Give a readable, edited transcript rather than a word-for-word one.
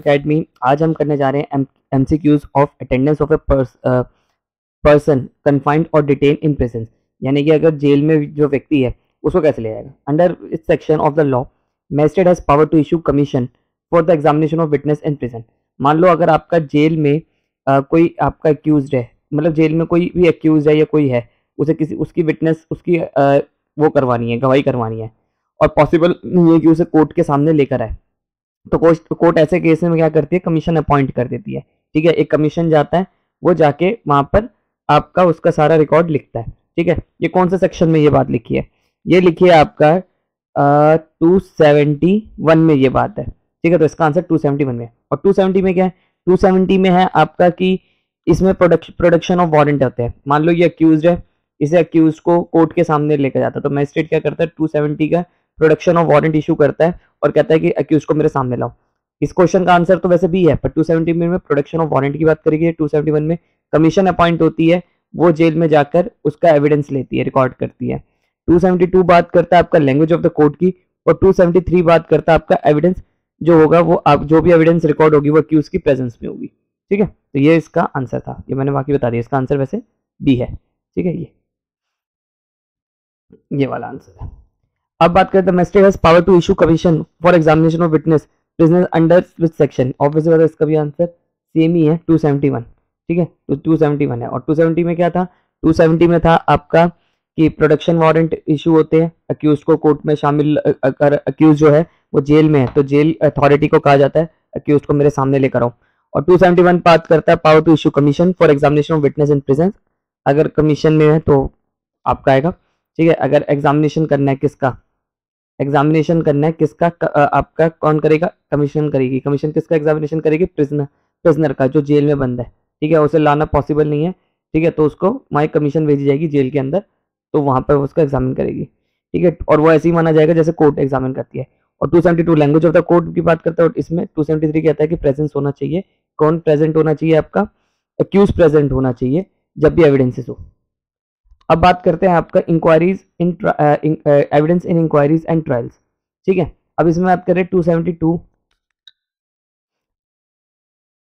Academy. आज हम करने जा रहे हैं MCQs of attendance of a person confined और डिटेन इन प्रिजन, यानी कि अगर जेल में जो व्यक्ति है उसको कैसे ले जाएगा। अंडर इस section of the law magistrate has power to issue commission for the examination of witness in prison. मान लो अगर आपका जेल में कोई आपका एक्यूज्ड है, मतलब जेल में कोई भी एक्यूज है या कोई है, उसे किसी उसकी विटनेस उसकी वो करवानी है, गवाही करवानी है, और पॉसिबल नहीं है कि उसे कोर्ट के सामने लेकर आए, तो कोर्ट ऐसे केस में क्या करती है, कमीशन अपॉइंट कर देती है। ठीक है, एक कमीशन जाता है, वो जाके वहां पर आपका उसका सारा रिकॉर्ड लिखता है। ठीक है, ये कौन से सेक्शन में ये बात लिखी है, ये लिखी है आपका 271 में ये बात है। ठीक है, तो इसका आंसर 271 में। और 270 में क्या है, 270 में है आपका कि इसमें प्रोडक्शन ऑफ वारंट होते हैं। मान लो ये अक्यूज है, इसे अक्यूज को कोर्ट के सामने लेकर जाता है, तो मैजिस्ट्रेट क्या करता है, 270 का प्रोडक्शन ऑफ वारंट इशू करता है और कहता है कि अक्यूज को मेरे सामने लाओ। इस क्वेश्चन का आंसर तो वैसे भी है, पर 270 में प्रोडक्शन ऑफ वारंट की बात करेगी। 271 में कमीशन अपॉइंट होती है, वो जेल में जाकर उसका एविडेंस लेती है, रिकॉर्ड करती है। 272 बात करता है आपका लैंग्वेज ऑफ द कोर्ट की, और 273 बात करता है आपका एविडेंस जो होगा, वो आप जो भी एविडेंस रिकॉर्ड होगी वो अक्यूज की प्रेजेंस में होगी। ठीक है, तो ये इसका आंसर था, ये मैंने बाकी बता दिया। इसका आंसर वैसे बी है। ठीक है, ये वाला आंसर है। अब बात करते हैं magistrate has power to issue commission for examination of witness prisoner under which section. Obviously इसका भी आंसर सेम ही है, 271। ठीक है, तो 271 है। और 270 में क्या था, 270 में था आपका कि प्रोडक्शन वारंट इशू होते हैं, अक्यूज को कोर्ट में शामिल, अगर अक्यूज जो है वो जेल में है तो जेल अथॉरिटी को कहा जाता है अक्यूज को मेरे सामने लेकर आओ। और 271 बात करता है power to issue commission for examination of witness in prison, अगर कमीशन में है तो आपका आएगा। ठीक है, अगर एग्जामिनेशन करना है किसका, एग्जामिनेशन करना है किसका, आपका कौन करेगा, कमीशन करेगी। कमीशन किसका एग्जामिनेशन करेगी, प्रिजनर का जो जेल में बंद है। ठीक है, उसे लाना पॉसिबल नहीं है। ठीक है, तो उसको वहाँ कमीशन भेजी जाएगी जेल के अंदर, तो वहां पर उसका एग्जामिन करेगी। ठीक है, और वो ऐसे ही माना जाएगा जैसे कोर्ट एग्जामिन करती है। और 272 लैंग्वेज ऑफ द कोर्ट की बात करता है, और इसमें 273 कहता है कि प्रेजेंस होना चाहिए। कौन प्रेजेंट होना चाहिए, आपका एक्यूज प्रेजेंट होना चाहिए जब भी एविडेंसेस हो। अब बात करते हैं आपका inquiries in evidence in inquiries and trials. ठीक है, अब इसमें बात करें 272